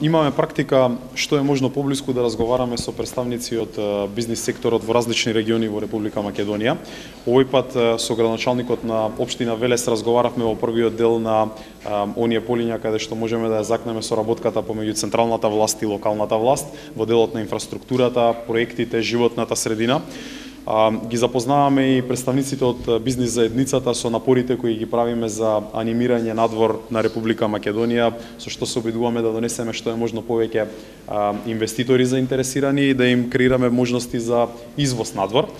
Имаме практика што е можно поблиску да разговараме со представници од бизнис секторот во различни региони во Република Македонија. Овој пат со градоначалникот на општина Велес разговаравме во првиот дел на оние полиња каде што можеме да ја закнеме соработката помеѓу централната власт и локалната власт во делот на инфраструктурата, проектите, животната средина. Ги запознаваме и представниците од бизнис заедницата со напорите кои ги правиме за анимирање надвор на Република Македонија, со што се обидуваме да донесеме што е можно повеќе инвеститори заинтересирани и да им креираме можности за извоз надвор.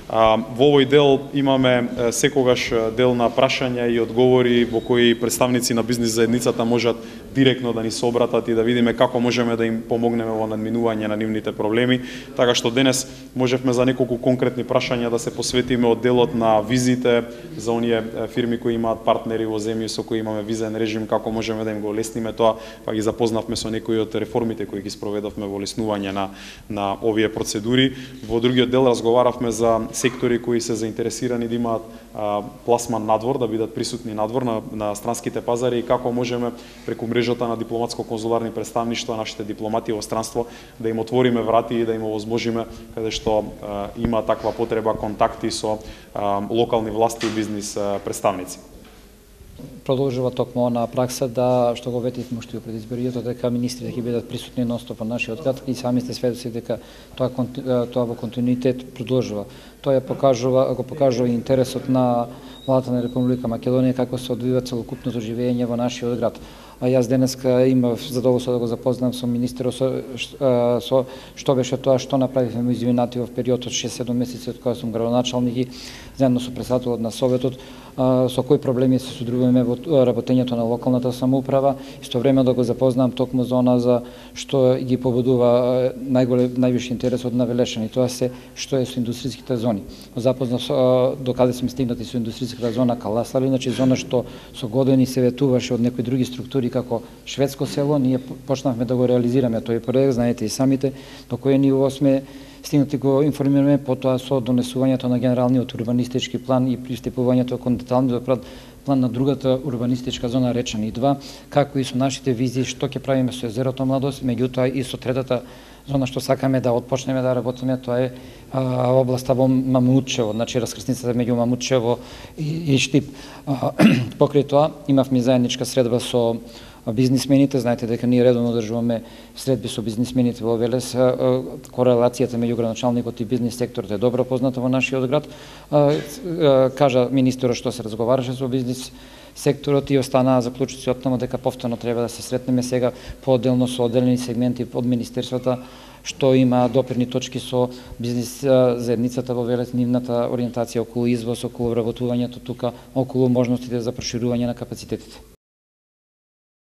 Во овој дел имаме секогаш дел на прашања и одговори во кои представници на бизнис заедницата можат директно да ни се обратат и да видиме како можеме да им помогнеме во надминување на нивните проблеми. Така што денес можевме за неколку конкретни прашања да се посветиме од делот на визите за оние фирми кои имаат партнери во земји со кои имаме визен режим, како можеме да им го олеснеме тоа, па ги запознавме со некои од реформите кои ги спроведовме во олеснување на овие процедури. Во другиот дел разговаравме за сектори кои се заинтересирани да имаат пласман надвор, да бидат присутни надвор на странските пазари и како можеме преку мрежата на дипломатско-конзуларни представништва, нашите дипломати во странство, да им отвориме врати и да им овозможиме каде што има таква потреба контакти со локални власти и бизнис представници. Продолжува токму она пракса да што го ветивме уште пред изборието дека министрите ќе бидат присутни ностоп во нашиот град и сами сте сведоци дека тоа во континуитет продолжува. Тоа го покажува интересот на владата на Република Македонија како се одвива целокупното живење во нашиот град. А јас денеска имав задоволство да го запознам со министерот со што беше тоа што направивме во изминатиот период од 6-7 месеци од кога сум градоначалник и заедно со претседателот на советот со кои проблеми се содружуваме во работењето на локалната самоуправа, истовремено да го запознам токму за она за што ги побудува највише интересот на Велешани, тоа се што е со индустријските зони. Запознав до каде сме стигнати со индустријската зона Каласали, значи зона што со години се ветуваше од некои други структури како шведско село, ние почнавме да го реализираме тој проект, знаете и самите, до кој ниво сме стигнати го информираме потоа со донесувањето на генералниот урбанистички план и пристапувањето кон деталниот план на другата урбанистичка зона Речани 2, како и со нашите визии што ќе правиме со езерото Младост, меѓутоа и со третата зона што сакаме да отпочнеме да работиме, тоа е областа во Мамучево, значи раскрсницата меѓу Мамучево и Штип. Покрај тоа имавме заедничка средба со бизнисмените, знаете дека ние редовно одржуваме средби со бизнисмените во Велес, корелацијата меѓу градоначалникот и бизнис секторот е добро позната во нашиот град. Кажа министерот што се разговараше со бизнис секторот и останаа заклучоци од таму дека повторно треба да се сретнеме сега поотделно со одделени сегменти од министерствата што има допирни точки со бизнис заедницата во Велес, нивната ориентација околу извоз, околу вработувањето тука, околу можностите за проширување на капацитетите.